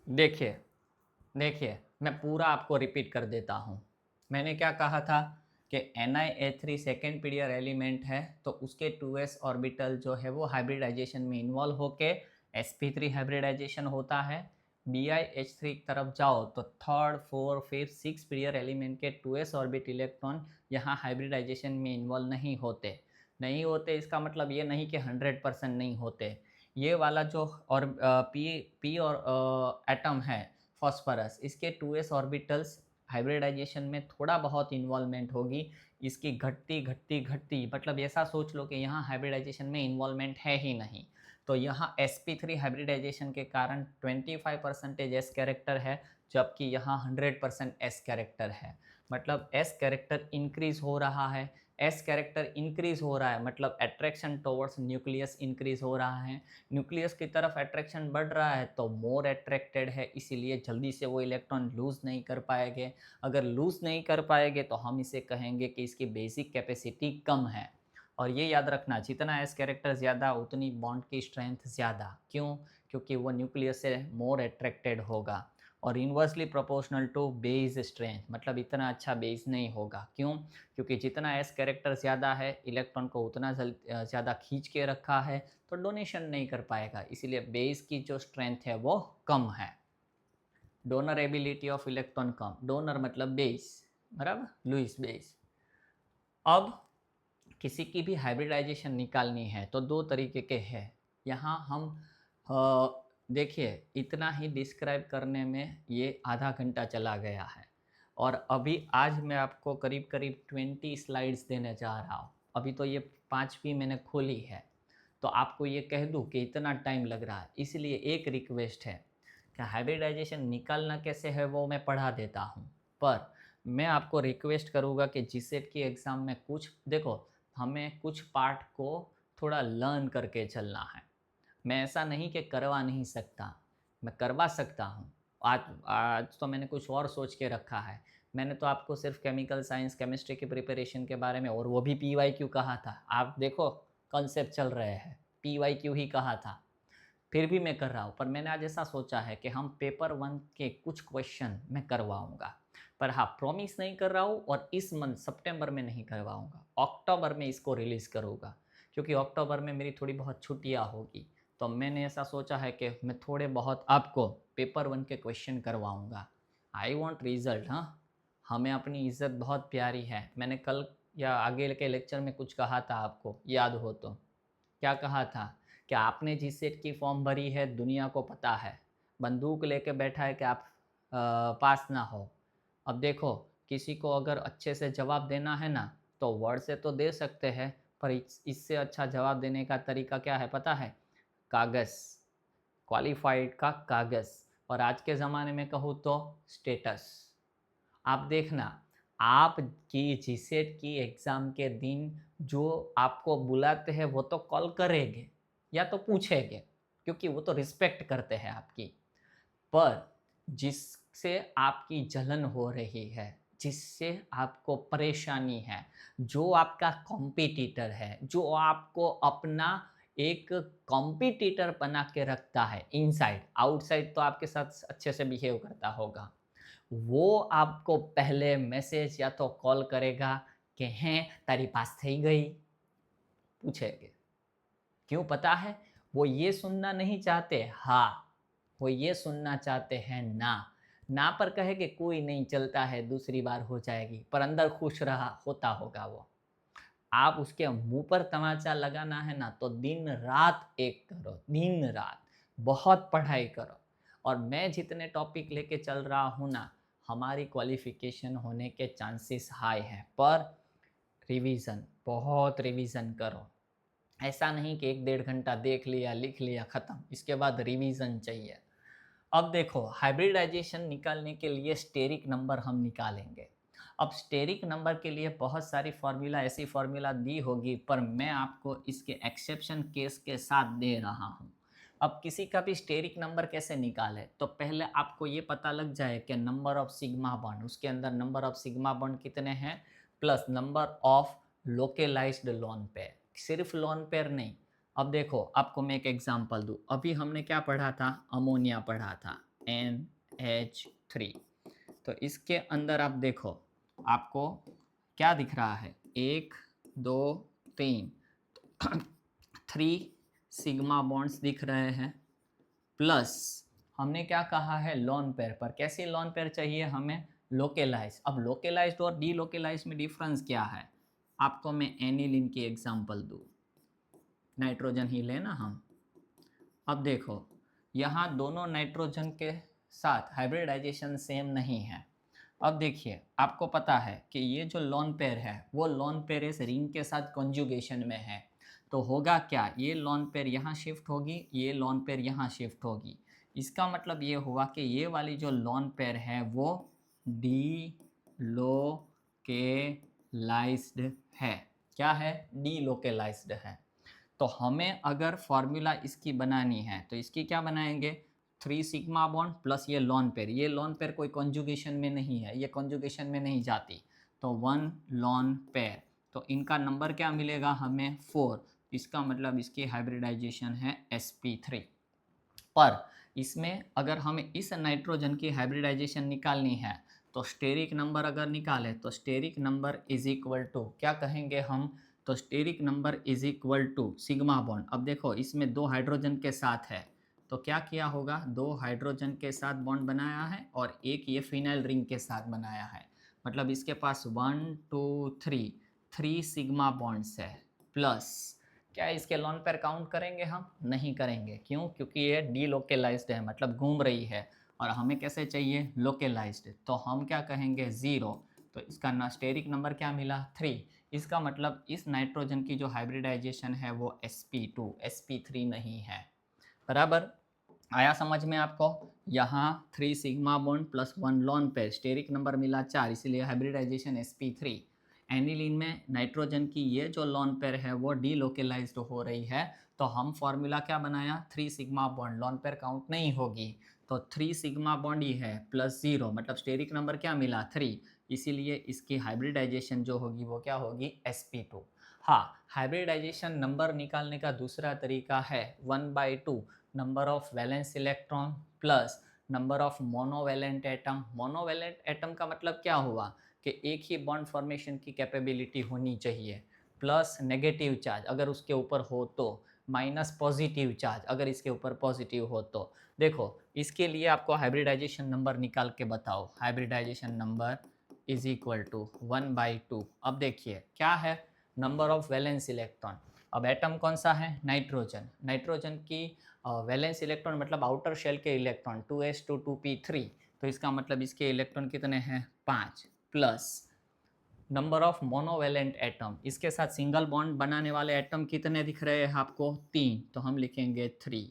देखिए देखिए, मैं पूरा आपको रिपीट कर देता हूँ। मैंने क्या कहा था कि Ni3 सेकंड पीरियड एलिमेंट है, तो उसके 2s ऑर्बिटल जो है वो हाइब्रिडाइजेशन में इन्वॉल्व होके sp3 हाइब्रिडाइजेशन होता है। BiH3 की तरफ जाओ तो third, fourth, fifth, six period element के 2s ऑर्बिट इलेक्ट्रॉन यहाँ हाइब्रिडाइजेशन में इन्वॉल्व नहीं होते। इसका मतलब ये नहीं कि 100% नहीं होते। ये वाला जो और पी और एटम है फॉस्फरस, इसके 2s ऑर्बिटल्स हाइब्रिडाइजेशन में थोड़ा बहुत इन्वॉल्वमेंट होगी। इसकी घटती घटती घटती मतलब ऐसा सोच लो कि यहाँ हाइब्रिडाइजेशन में इन्वॉल्वमेंट है ही नहीं। तो यहाँ sp3 हाइब्रिडाइजेशन के कारण 25% एस कैरेक्टर है, जबकि यहाँ 100% एस कैरेक्टर है। मतलब एस कैरेक्टर इंक्रीज हो रहा है। एस कैरेक्टर इंक्रीज हो रहा है मतलब अट्रैक्शन टुवर्ड्स न्यूक्लियस इंक्रीज हो रहा है। न्यूक्लियस की तरफ अट्रैक्शन बढ़ रहा है तो मोर अट्रैक्टेड है, इसीलिए जल्दी से वो इलेक्ट्रॉन लूज़ नहीं कर पाएंगे। अगर लूज़ नहीं कर पाएंगे तो हम इसे कहेंगे कि इसकी बेसिक कैपेसिटी कम है। और ये याद रखना, जितना एस कैरेक्टर ज़्यादा उतनी बॉन्ड की स्ट्रेंथ ज़्यादा। क्यों? क्योंकि वो न्यूक्लियस से मोर अट्रैक्टेड होगा। और inversely proportional to base strength, मतलब इतना अच्छा बेस नहीं होगा। क्यों? क्योंकि जितना एस कैरेक्टर ज़्यादा है, इलेक्ट्रॉन को उतना ज़्यादा खींच के रखा है, तो डोनेशन नहीं कर पाएगा, इसीलिए बेस की जो स्ट्रेंथ है वो कम है। Donor ability of electron come, donor मतलब बेस, बराबर, लुईस बेस। अब किसी की भी हाइब्रिडाइजेशन निकालनी है तो दो तरीके के हैं। यहाँ हम देखिए, इतना ही डिस्क्राइब करने में ये आधा घंटा चला गया है, और अभी आज मैं आपको करीब करीब 20 स्लाइड्स देने जा रहा हूँ। अभी तो ये पाँचवीं मैंने खोली है, तो आपको ये कह दूँ कि इतना टाइम लग रहा है। इसलिए एक रिक्वेस्ट है कि हाइब्रिडाइजेशन निकालना कैसे है वो मैं पढ़ा देता हूँ, पर मैं आपको रिक्वेस्ट करूँगा कि जीसेट की एग्ज़ाम में कुछ देखो, हमें कुछ पार्ट को थोड़ा लर्न करके चलना है। मैं ऐसा नहीं कि करवा नहीं सकता, मैं करवा सकता हूँ। आज आज तो मैंने कुछ और सोच के रखा है। मैंने तो आपको सिर्फ केमिकल साइंस, केमिस्ट्री की प्रिपरेशन के बारे में, और वो भी पीवाईक्यू कहा था। आप देखो, कॉन्सेप्ट चल रहे हैं, पीवाईक्यू ही कहा था। फिर भी मैं कर रहा हूँ, पर मैंने आज ऐसा सोचा है कि हम पेपर 1 के कुछ क्वेश्चन मैं करवाऊँगा। पर हाँ, प्रॉमिस नहीं कर रहा हूँ, और इस मंथ सितंबर में नहीं करवाऊँगा, अक्टूबर में इसको रिलीज़ करूँगा। क्योंकि अक्टूबर में मेरी थोड़ी बहुत छुट्टियाँ होगी, तो मैंने ऐसा सोचा है कि मैं थोड़े बहुत आपको पेपर 1 के क्वेश्चन करवाऊँगा। I want result. हाँ, हमें अपनी इज़्ज़त बहुत प्यारी है। मैंने कल या आगे के लेक्चर में कुछ कहा था, आपको याद हो तो। क्या कहा था कि आपने जिस सेट की फॉर्म भरी है दुनिया को पता है, बंदूक लेके बैठा है कि आप पास ना हो। अब देखो, किसी को अगर अच्छे से जवाब देना है ना, तो वर्ड से तो दे सकते हैं, पर इससे अच्छा जवाब देने का तरीका क्या है पता है? कागज़, क्वालिफाइड का कागज़। और आज के ज़माने में कहूँ तो स्टेटस। आप देखना, आपकी जीसेट की एग्ज़ाम के दिन जो आपको बुलाते हैं वो तो कॉल करेंगे या तो पूछेंगे, क्योंकि वो तो रिस्पेक्ट करते हैं आपकी। पर जिससे आपकी जलन हो रही है, जिससे आपको परेशानी है, जो आपका कॉम्पिटिटर है, जो आपको अपना एक कॉम्पिटिटर बना के रखता है इनसाइड, आउटसाइड तो आपके साथ अच्छे से बिहेव करता होगा, वो आपको पहले मैसेज या तो कॉल करेगा कि हैं तारी पास થઈ गई, पूछेंगे। क्यों पता है? वो ये सुनना नहीं चाहते हाँ, वो ये सुनना चाहते हैं ना। ना पर कहेंगे कोई नहीं, चलता है, दूसरी बार हो जाएगी, पर अंदर खुश रहा होता होगा वो। आप उसके मुँह पर तमाचा लगाना है ना, तो दिन रात एक करो, दिन रात बहुत पढ़ाई करो। और मैं जितने टॉपिक लेके चल रहा हूँ ना, हमारी क्वालिफ़िकेशन होने के चांसेस हाई हैं, पर रिवीज़न, बहुत रिवीज़न करो। ऐसा नहीं कि 1 डेढ़ घंटा देख लिया, लिख लिया, ख़त्म, इसके बाद रिवीज़न चाहिए। अब देखो, हाइब्रिडाइजेशन निकालने के लिए स्टेरिक नंबर हम निकालेंगे। अब स्टेरिक नंबर के लिए बहुत सारी फार्मूला, ऐसी फार्मूला दी होगी, पर मैं आपको इसके एक्सेप्शन केस के साथ दे रहा हूँ। अब किसी का भी स्टेरिक नंबर कैसे निकाले, तो पहले आपको ये पता लग जाए कि नंबर ऑफ सिग्मा बॉन्ड, उसके अंदर नंबर ऑफ सिग्मा बॉन्ड कितने हैं, plus number of localized lone pair. सिर्फ लोन पेयर नहीं। अब देखो, आपको मैं एक एग्जांपल दूँ। अभी हमने क्या पढ़ा था? अमोनिया पढ़ा था। NH3। तो इसके अंदर आप देखो, आपको क्या दिख रहा है, 1 2 3 3 सिग्मा बॉन्ड्स दिख रहे हैं, प्लस हमने क्या कहा है, लॉन पेयर पर। कैसे लॉन पेयर चाहिए हमें, लोकेलाइज। अब लोकेलाइज्ड और डी लोकेलाइज्ड में डिफरेंस क्या है, आपको मैं एनिलीन की एग्जांपल दूँ, नाइट्रोजन ही लेना हम। अब देखो, यहाँ दोनों नाइट्रोजन के साथ हाइब्रिडाइजेशन सेम नहीं है। अब देखिए, आपको पता है कि ये जो लॉन पेयर है वो लॉन पेयर इस रिंग के साथ कॉन्जुगेशन में है। तो होगा क्या, ये लॉन पेयर यहाँ शिफ्ट होगी, ये लॉन पेयर यहाँ शिफ्ट होगी। इसका मतलब ये हुआ कि ये वाली जो लॉन पेयर है वो डी लोकेलाइज्ड है। क्या है, डी लोकेलाइज्ड है। तो हमें अगर फॉर्मूला इसकी बनानी है तो इसकी क्या बनाएंगे, 3 सिग्मा बॉन्ड प्लस ये लॉन पेयर। ये लॉन पेयर कोई कॉन्जुगेशन में नहीं है, ये कॉन्जुगेशन में नहीं जाती, तो 1 लॉन पेयर। तो इनका नंबर क्या मिलेगा हमें, 4। इसका मतलब इसकी हाइब्रिडाइजेशन है sp3। पर इसमें अगर हमें इस नाइट्रोजन की हाइब्रिडाइजेशन निकालनी है तो स्टेरिक नंबर अगर निकाले तो steric number is equal to क्या कहेंगे हम, तो steric number is equal to sigma bond. अब देखो, इसमें 2 हाइड्रोजन के साथ है, तो क्या किया होगा, 2 हाइड्रोजन के साथ बॉन्ड बनाया है और एक ये फिनाइल रिंग के साथ बनाया है। मतलब इसके पास 1 2 3 सिग्मा बॉन्ड्स है, प्लस क्या इसके लॉन पेयर काउंट करेंगे हम, नहीं करेंगे। क्यों, क्योंकि ये डीलोकेलाइज्ड है, मतलब घूम रही है, और हमें कैसे चाहिए, लोकेलाइज्ड। तो हम क्या कहेंगे, 0। तो इसका ना स्टेरिक नंबर क्या मिला, 3। इसका मतलब इस नाइट्रोजन की जो हाइब्रिडाइजेशन है वो sp2 sp3 नहीं है। बराबर आया समझ में आपको। यहाँ 3 sigma bond plus 1 lone pair, steric number मिला 4, इसीलिए हाइब्रिडाइजेशन sp3। एनिलीन में नाइट्रोजन की ये जो लॉन पेयर है वो डीलोकेलाइज्ड हो रही है, तो हम फॉर्मूला क्या बनाया, 3 sigma bond, lone pair count नहीं होगी, तो 3 सिग्मा बॉन्ड ही है प्लस 0, मतलब स्टेरिक नंबर क्या मिला, 3। इसीलिए इसकी हाइब्रिडाइजेशन जो होगी वो क्या होगी, sp2। हाँ, हाइब्रिडाइजेशन नंबर निकालने का दूसरा तरीका है 1/2 number of valence electron plus number of monovalent atom. Monovalent atom का मतलब क्या हुआ कि एक ही बॉन्ड फॉर्मेशन की कैपेबिलिटी होनी चाहिए, प्लस नेगेटिव चार्ज अगर उसके ऊपर हो तो, माइनस पॉजिटिव चार्ज अगर इसके ऊपर पॉजिटिव हो तो। देखो, इसके लिए आपको हाइब्रिडाइजेशन नंबर निकाल के बताओ, hybridisation number is equal to 1/2। अब देखिए क्या है, नंबर ऑफ वैलेंस इलेक्ट्रॉन। अब एटम कौन सा है, नाइट्रोजन। नाइट्रोजन की वैलेंस इलेक्ट्रॉन मतलब आउटर शेल के इलेक्ट्रॉन 2s2 2p3, तो इसका मतलब इसके इलेक्ट्रॉन कितने हैं, 5, plus number of monovalent atom, इसके साथ सिंगल बॉन्ड बनाने वाले एटम कितने दिख रहे हैं आपको, 3, तो हम लिखेंगे 3,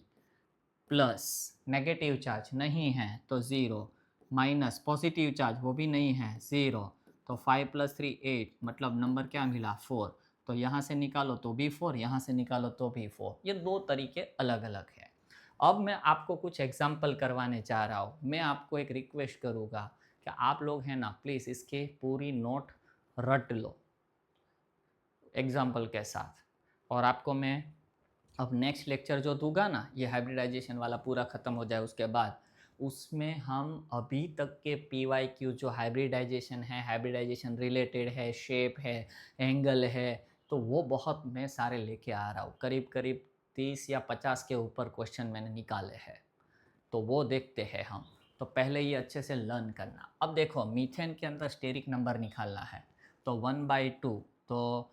प्लस नेगेटिव चार्ज नहीं है तो 0, माइनस पॉजिटिव चार्ज वो भी नहीं है, 0, तो 5 + 3 8, मतलब नंबर क्या मिला, 4। तो यहाँ से निकालो तो भी 4, यहाँ से निकालो तो भी 4। ये दो तरीके अलग अलग हैं। अब मैं आपको कुछ एग्जाम्पल करवाने चाह रहा हूँ। मैं आपको एक रिक्वेस्ट करूँगा कि आप लोग हैं ना, प्लीज़ इसके पूरी नोट रट लो एग्जाम्पल के साथ। और आपको मैं अब नेक्स्ट लेक्चर जो दूंगा ना, ये हाइब्रिडाइजेशन वाला पूरा ख़त्म हो जाए उसके बाद, उसमें हम अभी तक के PYQ जो हाइब्रिडाइजेशन है, हाइब्रिडाइजेशन रिलेटेड है, शेप है, एंगल है, तो वो बहुत मैं सारे लेके आ रहा हूँ। करीब करीब 30 या 50 के ऊपर क्वेश्चन मैंने निकाले हैं, तो वो देखते हैं हम। तो पहले ये अच्छे से लर्न करना। अब देखो, मीथेन के अंदर स्टेरिक नंबर निकालना है, तो 1/2, तो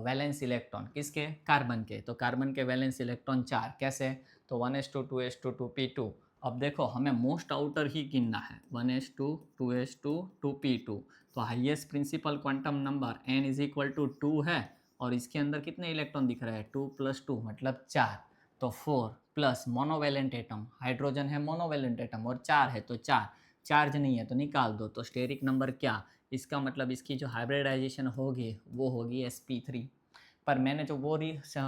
वैलेंस इलेक्ट्रॉन किसके, कार्बन के, तो कार्बन के वैलेंस इलेक्ट्रॉन 4, कैसे, तो 1s2 2s2 2p2। अब देखो, हमें मोस्ट आउटर ही गिनना है, 1s2 2s2 2p2, तो highest principal quantum number n is equal to 2 है, और इसके अंदर कितने इलेक्ट्रॉन दिख रहे हैं, 2 + 2 मतलब 4, तो 4, प्लस मोनोवैलेंट एटम, हाइड्रोजन है मोनोवैलेंट एटम और 4 है तो 4, चार्ज नहीं है तो निकाल दो, तो स्टेरिक नंबर क्या, इसका मतलब इसकी जो हाइब्रिडाइजेशन होगी वो होगी sp3। पर मैंने जो वो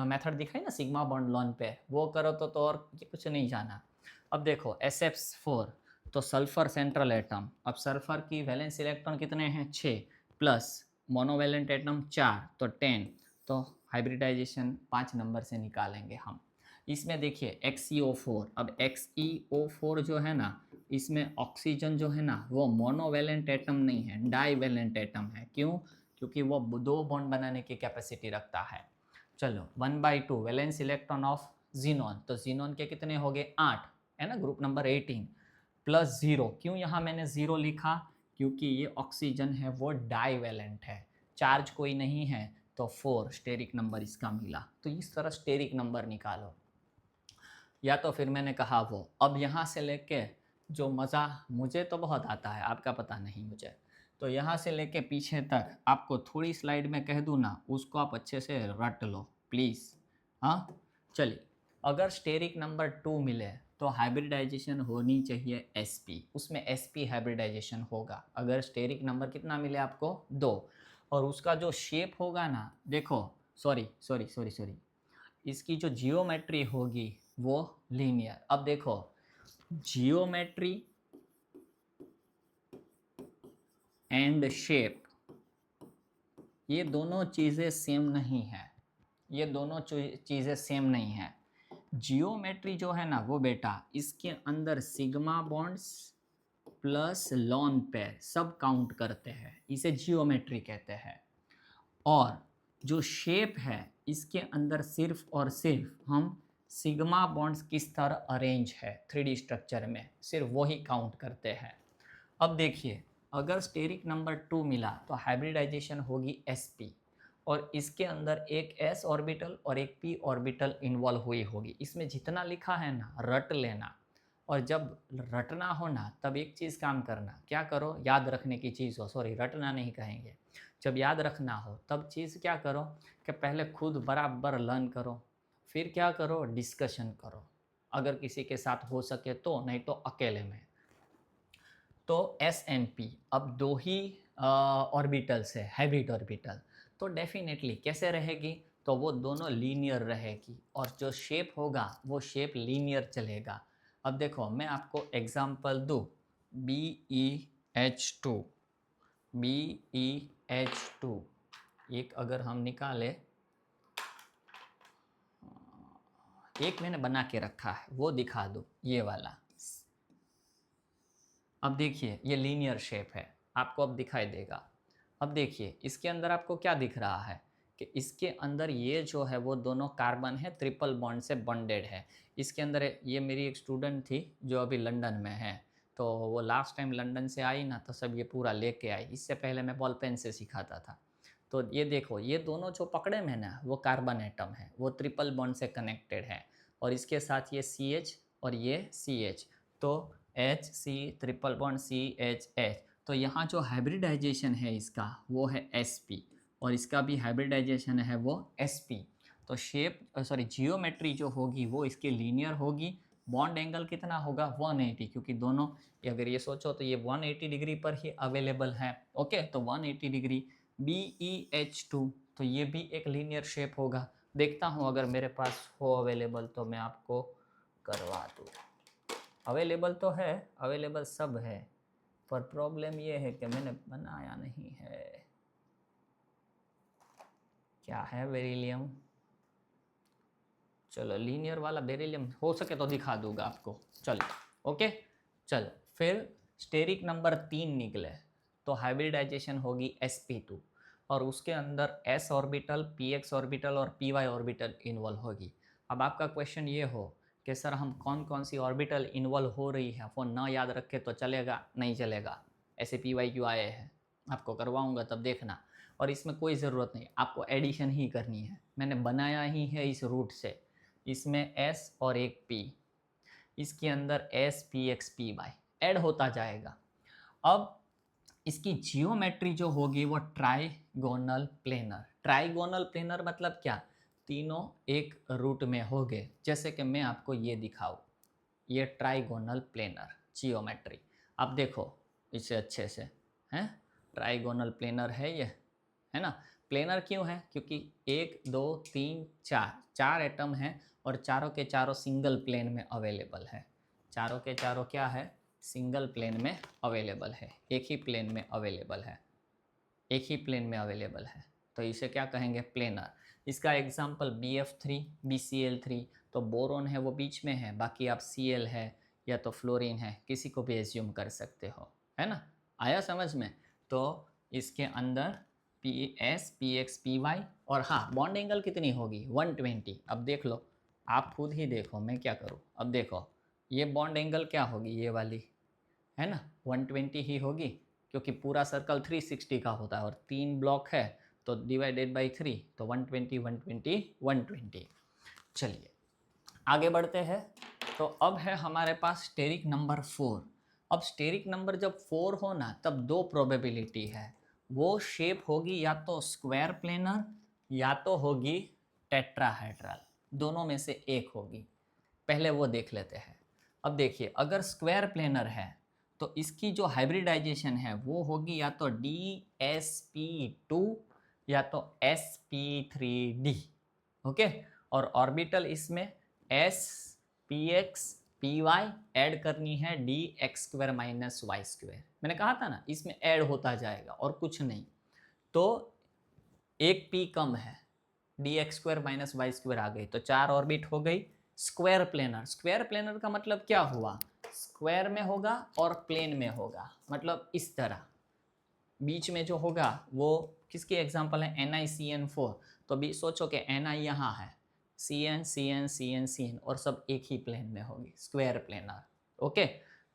मेथड दिखाई ना, सिग्मा बॉन्ड लॉन पे, वो करो तो और ये कुछ नहीं जाना। अब देखो SF4, तो सल्फर सेंट्रल एटम। अब सल्फर की वैलेंस इलेक्ट्रॉन कितने हैं, 6, प्लस मोनोवैलेंट एटम 4, तो 10, तो हाइब्रिडाइजेशन 5 नंबर से निकालेंगे हम। इसमें देखिए XeO4, अब XeO4 जो है ना इसमें ऑक्सीजन जो है ना वो मोनोवैलेंट एटम नहीं है, डाईवैलेंट एटम है। क्यों? क्योंकि वो 2 बॉन्ड बनाने की कैपेसिटी रखता है। चलो 1/2 वैलेंस इलेक्ट्रॉन ऑफ जीनॉन, तो जीनॉन के कितने हो गए 8, है ना, ग्रुप नंबर 18 प्लस 0। क्यों यहाँ मैंने 0 लिखा? क्योंकि ये ऑक्सीजन है वो डाईवैलेंट है, चार्ज कोई नहीं है, तो 4 स्टेरिक नंबर इसका मिला। तो इस तरह स्टेरिक नंबर निकालो। या तो फिर मैंने कहा वो, अब यहाँ से लेके जो मज़ा मुझे तो बहुत आता है, आपका पता नहीं मुझे, तो यहाँ से लेके पीछे तक आपको थोड़ी स्लाइड में कह दूँ ना, उसको आप अच्छे से रट लो प्लीज़। हाँ चलिए, अगर स्टेरिक नंबर 2 मिले तो हाइब्रिडाइजेशन होनी चाहिए sp, उसमें sp हाइब्रिडाइजेशन होगा। अगर स्टेरिक नंबर कितना मिले आपको 2, और उसका जो शेप होगा ना, देखो सॉरी सॉरी सॉरी सॉरी, इसकी जो जियोमेट्री होगी वो लीनियर। अब देखो जियोमेट्री एंड शेप, ये दोनों चीज़ें सेम नहीं है, ये दोनों चीज़ें सेम नहीं है। जियोमेट्री जो है ना वो बेटा, इसके अंदर sigma bonds plus lone pair सब काउंट करते हैं, इसे जियोमेट्री कहते हैं। और जो शेप है इसके अंदर सिर्फ और सिर्फ हम सिग्मा बॉन्ड्स किस तरह अरेंज है 3D स्ट्रक्चर में, सिर्फ वही काउंट करते हैं। अब देखिए, अगर स्टेरिक नंबर 2 मिला तो हाइब्रिडाइजेशन होगी sp, और इसके अंदर एक s ऑर्बिटल और एक p ऑर्बिटल इन्वॉल्व हुई होगी। इसमें जितना लिखा है ना रट लेना, और जब रटना हो ना तब एक चीज़ काम करना, क्या करो, याद रखने की चीज़ हो, सॉरी रटना नहीं कहेंगे, जब याद रखना हो तब चीज़ क्या करो कि पहले खुद बराबर लर्न करो, फिर क्या करो, डिस्कशन करो, अगर किसी के साथ हो सके तो, नहीं तो अकेले में। तो एस एंड पी अब दो ही ऑर्बिटल्स है, हाइब्रिड ऑर्बिटल, तो डेफिनेटली कैसे रहेगी, तो वो दोनों लीनियर रहेगी, और जो शेप होगा वो शेप लीनियर चलेगा। अब देखो मैं आपको एग्जांपल दूँ, BeH2, BeH2 एक अगर हम निकाले, एक मैंने बना के रखा है वो दिखा दो, ये वाला। अब देखिए ये लीनियर शेप है, आपको अब दिखाई देगा। अब देखिए इसके अंदर आपको क्या दिख रहा है कि इसके अंदर ये जो है वो दोनों कार्बन है, ट्रिपल बॉन्ड से बॉन्डेड है। इसके अंदर ये मेरी एक स्टूडेंट थी जो अभी लंदन में है, तो वो लास्ट टाइम लंदन से आई ना तो सब ये पूरा लेके आई, इससे पहले मैं बॉल पेन से सिखाता था। तो ये देखो ये दोनों जो पकड़े में ना वो कार्बन एटम है, वो ट्रिपल बॉन्ड से कनेक्टेड है, और इसके साथ ये CH और ये CH, तो HC ट्रिपल बॉन्ड CHH। तो यहाँ जो हाइब्रिडाइजेशन है इसका वो है sp, और इसका भी हाइब्रिडाइजेशन है वो sp। तो शेप सॉरी जियोमेट्री जो होगी वो इसकी लीनियर होगी। बॉन्ड एंगल कितना होगा 180, क्योंकि दोनों अगर ये सोचो तो ये 180 डिग्री पर ही अवेलेबल है। ओके, तो 180 डिग्री BeH2, तो ये भी एक लीनियर शेप होगा। देखता हूँ अगर मेरे पास हो अवेलेबल तो मैं आपको करवा दूँ। अवेलेबल तो है, अवेलेबल सब है, पर प्रॉब्लम ये है कि मैंने बनाया नहीं है। क्या है, बेरिलियम। चलो लीनियर वाला बेरिलियम हो सके तो दिखा दूंगा आपको। चलो ओके, चलो फिर स्टेरिक नंबर 3 निकले तो हाइब्रिडाइजेशन होगी sp2, और उसके अंदर s ऑर्बिटल, px ऑर्बिटल और py ऑर्बिटल इन्वॉल्व होगी। अब आपका क्वेश्चन ये हो कि सर हम कौन कौन सी ऑर्बिटल इन्वॉल्व हो रही है वो ना याद रखे तो चलेगा? नहीं चलेगा, ऐसे PYQ आए हैं, आपको करवाऊंगा तब देखना। और इसमें कोई ज़रूरत नहीं, आपको एडिशन ही करनी है, मैंने बनाया ही है इस रूट से। इसमें S और एक P, इसके अंदर SPXPY ऐड होता जाएगा। अब इसकी जियोमेट्री जो होगी वो ट्राइगोनल प्लेनर। ट्राइगोनल प्लेनर मतलब क्या, तीनों एक रूट में हो गए। जैसे कि मैं आपको ये दिखाऊं, ये ट्राइगोनल प्लेनर जियोमेट्री, आप देखो इसे अच्छे से, हैं ट्राइगोनल प्लेनर है ये, है ना। प्लेनर क्यों है, क्योंकि 1 2 3 4 चार एटम हैं, और चारों के चारों सिंगल प्लेन में अवेलेबल है। चारों के चारों क्या है, सिंगल प्लेन में अवेलेबल है, एक ही प्लेन में अवेलेबल है, एक ही प्लेन में अवेलेबल है, तो इसे क्या कहेंगे, प्लेनर। इसका एग्जांपल BF3 BCl3, तो बोरोन है वो बीच में है, बाकी आप Cl है या तो फ्लोरीन है, किसी को भी एज्यूम कर सकते हो, है ना। आया समझ में। तो इसके अंदर PS PX PY और हाँ बॉन्ड एंगल कितनी होगी 120। अब देख लो, आप खुद ही देखो, मैं क्या करूँ। अब देखो ये बॉन्ड एंगल क्या होगी, ये वाली है ना 120 ही होगी, क्योंकि पूरा सर्कल 360 का होता है और 3 ब्लॉक है तो डिवाइडेड बाई 3, तो 120 120 120। चलिए आगे बढ़ते हैं। तो अब है हमारे पास स्टेरिक नंबर 4। अब स्टेरिक नंबर जब 4 हो ना, तब दो प्रोबेबिलिटी है। वो शेप होगी या तो स्क्वायर प्लेनर या तो होगी टेट्राहेड्रल, दोनों में से एक होगी। पहले वो देख लेते हैं। अब देखिए, अगर स्क्वायर प्लेनर है तो इसकी जो हाइब्रिडाइजेशन है वो होगी या तो DsP2 या तो sp3d। ओके, और ऑर्बिटल इसमें spx py ऐड करनी है dx² माइनस y²। मैंने कहा था ना इसमें ऐड होता जाएगा और कुछ नहीं। तो एक p कम है, dx² माइनस y² आ गई, तो 4 ऑर्बिट हो गई। स्क्वायर प्लेनर, स्क्वायर प्लेनर का मतलब क्या हुआ, स्क्वायर में होगा और प्लेन में होगा, मतलब इस तरह। बीच में जो होगा वो किसकी एग्जांपल है, NiCN4। तो अभी सोचो कि Ni यहाँ है, Cn Cn Cn Cn और सब एक ही प्लेन में होगी, स्क्वायर प्लेनर। ओके,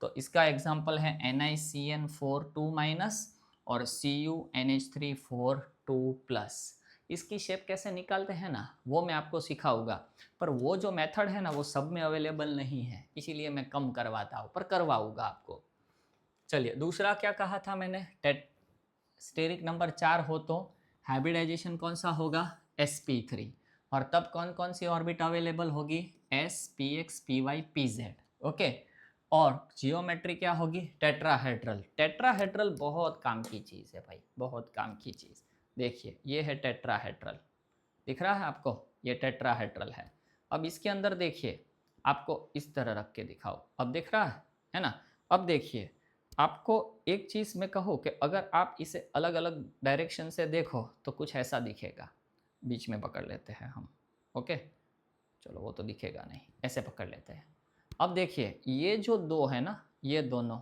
तो इसका एग्जांपल है NiCN4 2 माइनस और CuNH3 4 2 प्लस। इसकी शेप कैसे निकालते हैं ना वो मैं आपको सिखाऊंगा, पर वो जो मेथड है ना वो सब में अवेलेबल नहीं है, इसीलिए मैं कम करवाता हूँ, पर करवाऊंगा आपको। चलिए दूसरा क्या कहा था मैंने, स्टेरिक नंबर 4 हो तो हाइब्रिडाइजेशन कौन सा होगा, sp3। और तब कौन कौन सी ऑर्बिट अवेलेबल होगी, s px py pz। Okay, और जियोमेट्री क्या होगी, टेट्राहेड्रल। टेट्राहेड्रल बहुत काम की चीज़ है भाई, बहुत काम की चीज़। देखिए ये है टेट्राहेड्रल, दिख रहा है आपको, ये टेट्राहेड्रल है। अब इसके अंदर देखिए, आपको इस तरह रख के दिखाओ, अब दिख रहा है ना। अब देखिए, आपको एक चीज़ मैं कहूँ कि अगर आप इसे अलग अलग डायरेक्शन से देखो तो कुछ ऐसा दिखेगा। बीच में पकड़ लेते हैं हम, ओके, चलो वो तो दिखेगा नहीं, ऐसे पकड़ लेते हैं। अब देखिए ये जो दो है ना, ये दोनों,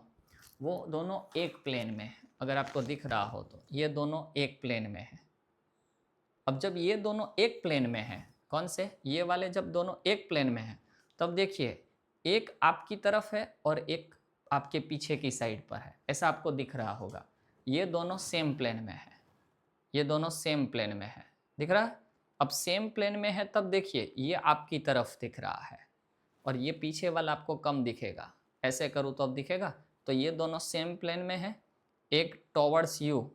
वो दोनों एक प्लेन में है। अगर आपको दिख रहा हो तो ये दोनों एक प्लेन में है। अब जब ये दोनों एक प्लेन में है, कौन से, ये वाले जब दोनों एक प्लेन में है, तब देखिए एक आपकी तरफ है और एक आपके पीछे की साइड पर है, ऐसा आपको दिख रहा होगा। ये दोनों सेम प्लेन में है, ये दोनों सेम प्लेन में है, दिख रहा है। अब सेम प्लेन में है तब देखिए ये आपकी तरफ दिख रहा है और ये पीछे वाला आपको कम दिखेगा। ऐसे करूँ तो अब दिखेगा। तो ये दोनों सेम प्लेन में है, एक टॉवर्ड्स यू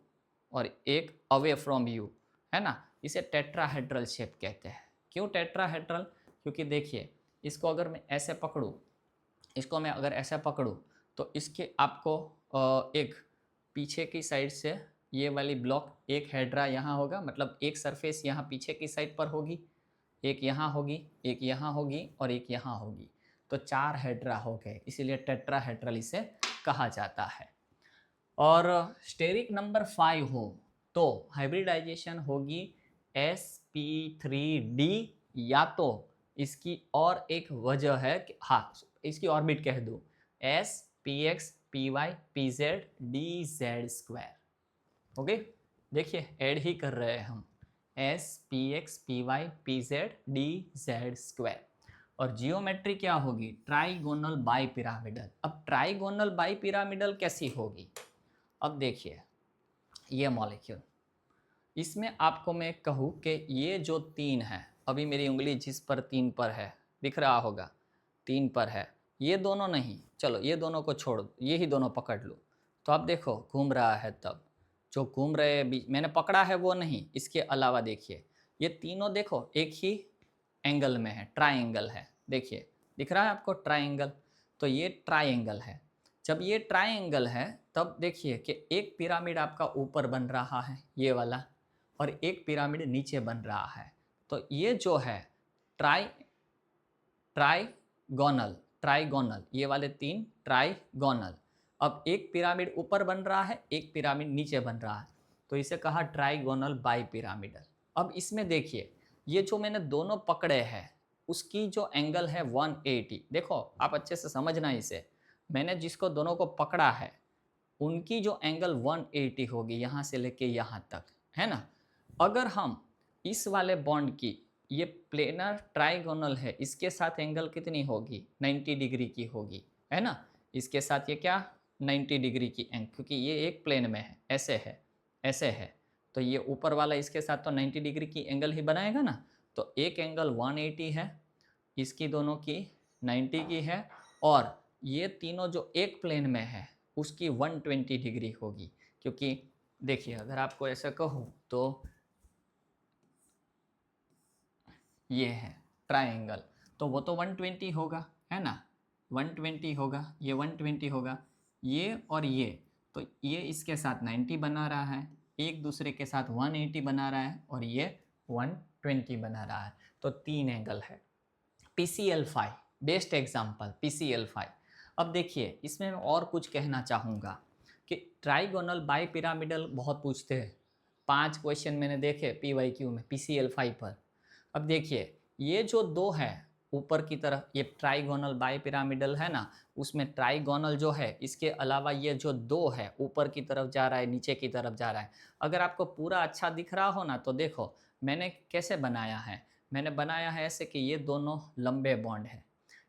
और एक अवे फ्रॉम यू, है ना। इसे टेट्राहेड्रल शेप कहते हैं। क्यों टेट्राहेड्रल, क्योंकि देखिए इसको अगर मैं ऐसे पकड़ूँ, इसको मैं अगर ऐसे पकड़ूँ तो इसके आपको एक पीछे की साइड से ये वाली ब्लॉक, एक हेड्रा यहाँ होगा, मतलब एक सरफेस यहाँ पीछे की साइड पर होगी, एक यहाँ होगी, एक यहाँ होगी और एक यहाँ होगी। तो 4 हेड्रा हो गए, इसीलिए टेट्राहेड्रल इसे कहा जाता है। और स्टेरिक नंबर 5 हो तो हाइब्रिडाइजेशन होगी sp3d, या तो इसकी और एक वजह है कि हाँ इसकी ऑर्बिट कह दूँ, s px py pz dz²। Okay, देखिए ऐड ही कर रहे हैं हम, s px py pz dz²। और जियोमेट्री क्या होगी, ट्राइगोनल बाइपिरामिडल। अब ट्राइगोनल बाइपिरामिडल कैसी होगी, अब देखिए ये मॉलिक्यूल, इसमें आपको मैं कहूँ कि ये जो 3 है, अभी मेरी उंगली जिस पर 3 पर है दिख रहा होगा, 3 पर है, ये दोनों नहीं, चलो ये दोनों को छोड़, ये ही दोनों पकड़ लो। तो आप देखो घूम रहा है, तब जो घूम रहे बीच मैंने पकड़ा है वो नहीं, इसके अलावा देखिए ये तीनों देखो एक ही एंगल में है, ट्राइंगल है, देखिए दिख रहा है आपको ट्राइंगल। तो ये ट्राइंगल है, जब ये ट्राइंगल है तब देखिए कि एक पिरामिड आपका ऊपर बन रहा है ये वाला, और एक पिरामिड नीचे बन रहा है। तो ये जो है ट्राइगोनल, ट्राइगोनल, ये वाले 3 ट्राइगोनल। अब एक पिरामिड ऊपर बन रहा है, एक पिरामिड नीचे बन रहा है, तो इसे कहा ट्राइगोनल बाइपिरामिडल। अब इसमें देखिए ये जो मैंने दोनों पकड़े हैं, उसकी जो एंगल है 180, देखो आप अच्छे से समझना इसे, मैंने जिसको दोनों को पकड़ा है उनकी जो एंगल 180 होगी यहाँ से लेके यहाँ तक, है ना। अगर हम इस वाले बॉन्ड की, ये प्लेनर ट्राइगोनल है, इसके साथ एंगल कितनी होगी, 90 डिग्री की होगी, है ना। इसके साथ ये क्या, 90 डिग्री की एंगल, क्योंकि ये एक प्लेन में है, ऐसे है, ऐसे है, तो ये ऊपर वाला इसके साथ तो 90 डिग्री की एंगल ही बनाएगा ना। तो एक एंगल 180 है, इसकी दोनों की 90 की है, और ये तीनों जो एक प्लेन में है उसकी 120 डिग्री होगी। क्योंकि देखिए अगर आपको ऐसा कहूँ तो ये है ट्रायंगल, तो वो तो 120 होगा, है ना, 120 होगा, ये 120 होगा, ये और ये, तो ये इसके साथ 90 बना रहा है, एक दूसरे के साथ 180 बना रहा है, और ये 120 बना रहा है, तो 3 एंगल है। PCL5 best example, PCL5। अब देखिए इसमें मैं और कुछ कहना चाहूँगा कि ट्राइगोनल बाई पिरामिडल बहुत पूछते हैं, 5 क्वेश्चन मैंने देखे PYQ में PCL5 पर। अब देखिए ये जो दो है ऊपर की तरफ, ये ट्राइगोनल बाई पिरामिडल है ना, उसमें ट्राइगोनल जो है इसके अलावा ये जो दो है ऊपर की तरफ जा रहा है, नीचे की तरफ जा रहा है। अगर आपको पूरा अच्छा दिख रहा हो ना तो देखो मैंने कैसे बनाया है, मैंने बनाया है ऐसे कि ये दोनों लंबे बॉन्ड है,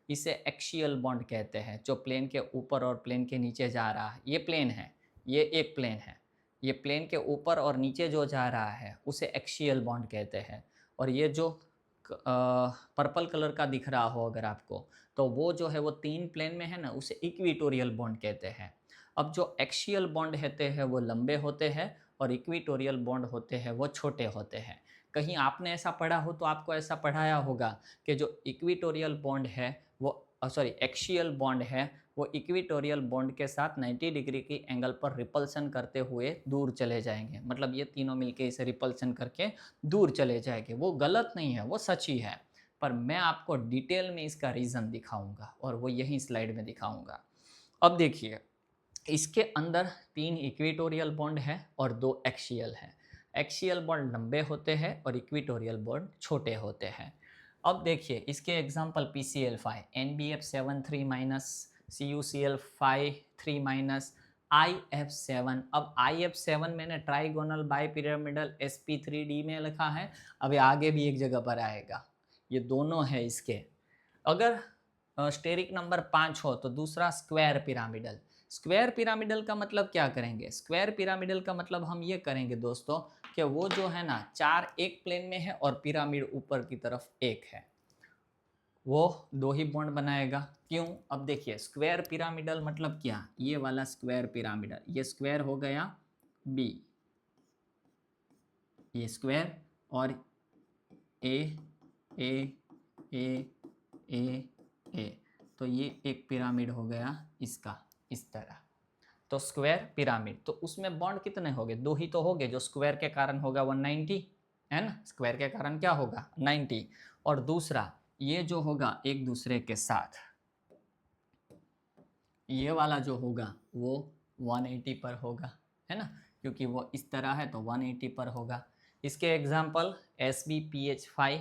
इसे एक्सियल बॉन्ड कहते हैं, जो प्लेन के ऊपर और प्लेन के नीचे जा रहा है। ये प्लेन है, ये एक प्लेन है, ये प्लेन के ऊपर और नीचे जो जा रहा है उसे एक्सियल बॉन्ड कहते हैं। और ये जो पर्पल कलर का दिख रहा हो अगर आपको, तो वो जो है वो 3 प्लेन में है ना, उसे इक्विटोरियल बॉन्ड कहते हैं। अब जो एक्सियल बॉन्ड होते हैं वो लंबे होते हैं, और इक्विटोरियल बॉन्ड होते हैं वो छोटे होते हैं। कहीं आपने ऐसा पढ़ा हो तो आपको ऐसा पढ़ाया होगा कि जो इक्विटोरियल बॉन्ड है वो, सॉरी, एक्सियल बॉन्ड है वो इक्विटोरियल बॉन्ड के साथ 90 डिग्री की एंगल पर रिपल्सन करते हुए दूर चले जाएंगे। मतलब ये तीनों मिलके इसे रिपल्सन करके दूर चले जाएंगे। वो गलत नहीं है, वो सच ही है, पर मैं आपको डिटेल में इसका रीज़न दिखाऊंगा, और वो यही स्लाइड में दिखाऊंगा। अब देखिए इसके अंदर 3 इक्विटोरियल बॉन्ड है और 2 एक्सियल है। एक्सियल बॉन्ड लंबे होते हैं और इक्विटोरियल बॉन्ड छोटे होते हैं। अब देखिए इसके example PCL5, NBF73 minus, CuCl53 minus, IF7। अब IF7 मैंने ट्राइगोनल बाई पिरामिडल sp3d में लिखा है, अभी आगे भी एक जगह पर आएगा, ये दोनों है इसके। अगर स्टेरिक नंबर 5 हो तो दूसरा स्क्वायर पिरामिडल। स्क्वायर पिरामिडल का मतलब क्या करेंगे, स्क्वायर पिरामिडल का मतलब हम ये करेंगे दोस्तों कि वो जो है ना 4 एक प्लेन में है और पिरामिड ऊपर की तरफ एक है, वो 2 ही बॉन्ड बनाएगा। क्यों, अब देखिए स्क्वायर पिरामिडल मतलब क्या, ये वाला स्क्वायर पिरामिडल, ये स्क्वायर हो गया B, ये स्क्वायर, और ए ए ए ए ए, तो ये एक पिरामिड हो गया इसका, इस तरह। तो स्क्वायर पिरामिड, तो उसमें बॉन्ड कितने हो गए, 2 ही तो हो गए, जो स्क्वायर के कारण होगा 190, है ना, स्क्वायर के कारण क्या होगा 90, और दूसरा ये जो होगा एक दूसरे के साथ, ये वाला जो होगा वो 180 पर होगा, है ना, क्योंकि वो इस तरह है तो 180 पर होगा। इसके example SbPH5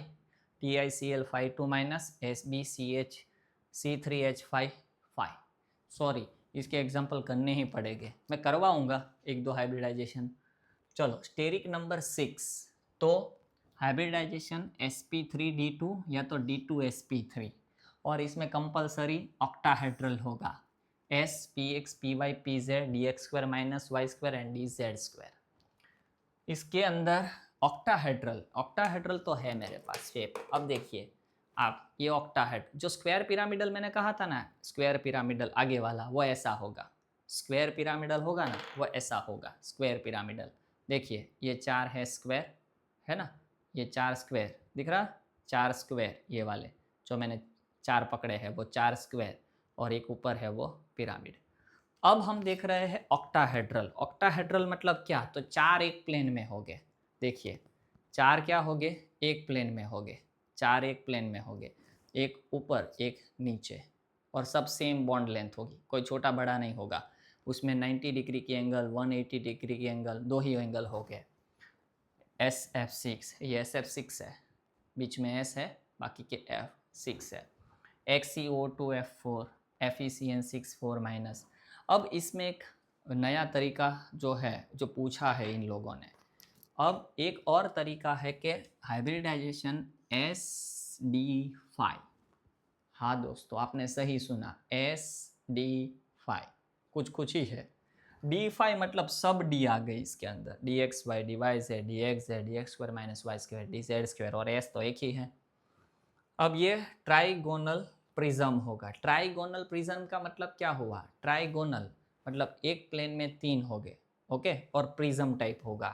TiCl52 minus SbCH3H5, sorry इसके एग्जाम्पल करने ही पड़ेंगे, मैं करवाऊंगा 1-2 हाइब्रिडाइजेशन। चलो स्टेरिक नंबर 6, तो हाइब्रिडाइजेशन sp3d2 या तो d2sp3, और इसमें कंपलसरी ऑक्टाहेड्रल होगा, s px py pz dx square minus y square and dz square. इसके अंदर ऑक्टाहेड्रल तो है मेरे पास शेप। अब देखिए आप, ये ऑक्टाहेड जो स्क्वायर पिरामिडल मैंने कहा था ना, स्क्वायर पिरामिडल आगे वाला वो ऐसा होगा, स्क्वायर पिरामिडल होगा ना वो ऐसा होगा स्क्वायर पिरामिडल। देखिए ये 4 है स्क्वायर, है ना, ये 4 स्क्वायर दिख रहा, 4 स्क्वायर ये वाले जो मैंने 4 पकड़े हैं वो 4 स्क्वायर, और एक ऊपर है वो पिरामिड। अब हम देख रहे हैं ऑक्टाहेड्रल। ऑक्टाहेड्रल मतलब क्या, तो 4 एक प्लेन में हो गए। देखिए 4 क्या हो गए, एक प्लेन में हो गए, 4 एक प्लेन में हो गए, एक ऊपर एक नीचे, और सब सेम बॉन्ड लेंथ होगी, कोई छोटा बड़ा नहीं होगा। उसमें 90 डिग्री की एंगल, 180 डिग्री की एंगल, 2 ही एंगल हो गए। SF6, ये SF6 है, बीच में S है, बाकी के F 6 है, XeO2F4 FeCN6 4-। अब इसमें एक नया तरीका जो है जो पूछा है इन लोगों ने। अब एक और तरीका है कि हाइब्रिडाइजेशन SD5। हाँ दोस्तों, आपने सही सुना, SD5 कुछ कुछ ही है। D5 मतलब सब D आ गई इसके अंदर, dxy dy dx dx² - y² dz² और s तो एक ही है। अब ये ट्राइगोनल प्रिज्म होगा। ट्राइगोनल प्रिज्म का मतलब क्या हुआ? ट्राइगोनल मतलब एक प्लेन में 3 हो गए, ओके, और प्रिज्म टाइप होगा।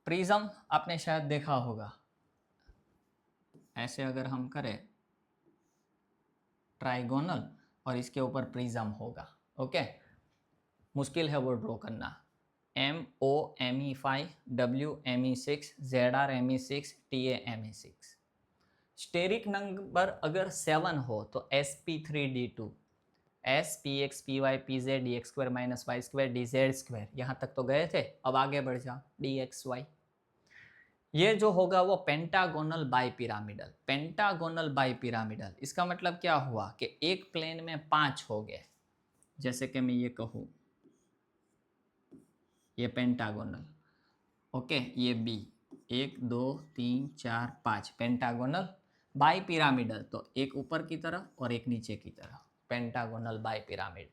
प्रिज्म आपने शायद देखा होगा, ऐसे अगर हम करें ट्राइगोनल और इसके ऊपर प्रिज्म होगा, ओके। मुश्किल है वो ड्रॉ करना। MOME5 WME6 ZRME6 TAME6। Steric number अगर 7 हो तो sp3d2 s px py pz dx² - y² dz²। यहाँ तक तो गए थे, अब आगे बढ़ जाओ dxy। ये जो होगा वो पेंटागोनल बाइपिरामिडल। पेंटागोनल बाइपिरामिडल इसका मतलब क्या हुआ कि एक प्लेन में 5 हो गए। जैसे कि मैं ये कहूँ, ये पेंटागोनल, ओके, ये बी 1 2 3 4 5 पेंटागोनल बाइपिरामिडल, तो एक ऊपर की तरफ और एक नीचे की तरफ, पेंटागोनल बाइपिरामिड।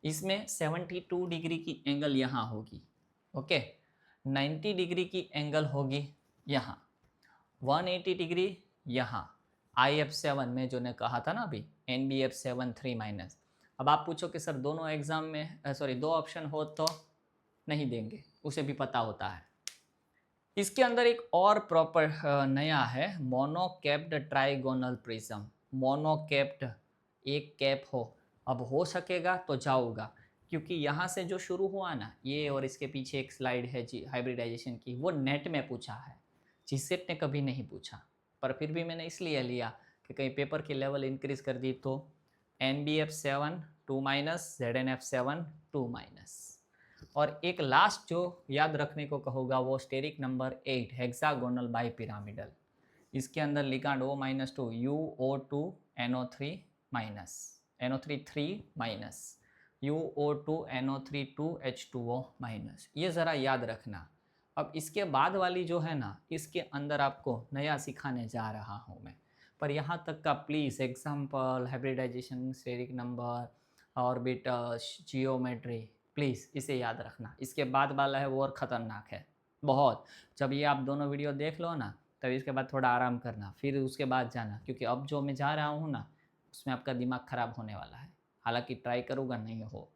इसमें 72 डिग्री की एंगल यहाँ होगी, ओके, 90 डिग्री की एंगल होगी यहाँ, 180 डिग्री यहाँ। IF7 में जो ने कहा था ना अभी, NBF7 3-। अब आप पूछो कि सर दोनों एग्जाम में सॉरी 2 ऑप्शन हो तो नहीं देंगे, उसे भी पता होता है। इसके अंदर एक और प्रॉपर नया है, मोनोकैप्ड ट्राइगोनल प्रिज्म। मोनोकैप्ड, एक कैप हो, अब हो सकेगा तो जाऊंगा, क्योंकि यहाँ से जो शुरू हुआ ना ये, और इसके पीछे एक स्लाइड है जी हाइब्रिडाइजेशन की, वो नेट में पूछा है, जीसेट ने कभी नहीं पूछा, पर फिर भी मैंने इसलिए लिया कि कहीं पेपर की लेवल इंक्रीज कर दी तो। NBF7 2-, ZNF7 2-। और एक लास्ट जो याद रखने को कहूँगा वो स्टेरिक नंबर 8 हेक्सागोनल बाइपिरामिडल। इसके अंदर ligand O-2 UO2 NO3 minus NO3 3 minus UO2 NO3 2 H2O minus, ये ज़रा याद रखना। अब इसके बाद वाली जो है ना, इसके अंदर आपको नया सिखाने जा रहा हूँ मैं, पर यहाँ तक का please example, hybridisation, steric number, orbitals, geometry, please इसे याद रखना। इसके बाद वाला है वो और ख़तरनाक है बहुत। जब ये आप दोनों वीडियो देख लो ना, तब इसके बाद थोड़ा आराम करना, फिर उसके बाद जाना, क्योंकि अब जो मैं जा रहा हूँ ना उसमें आपका दिमाग ख़राब होने वाला है। हालांकि ट्राई करूँगा नहीं हो।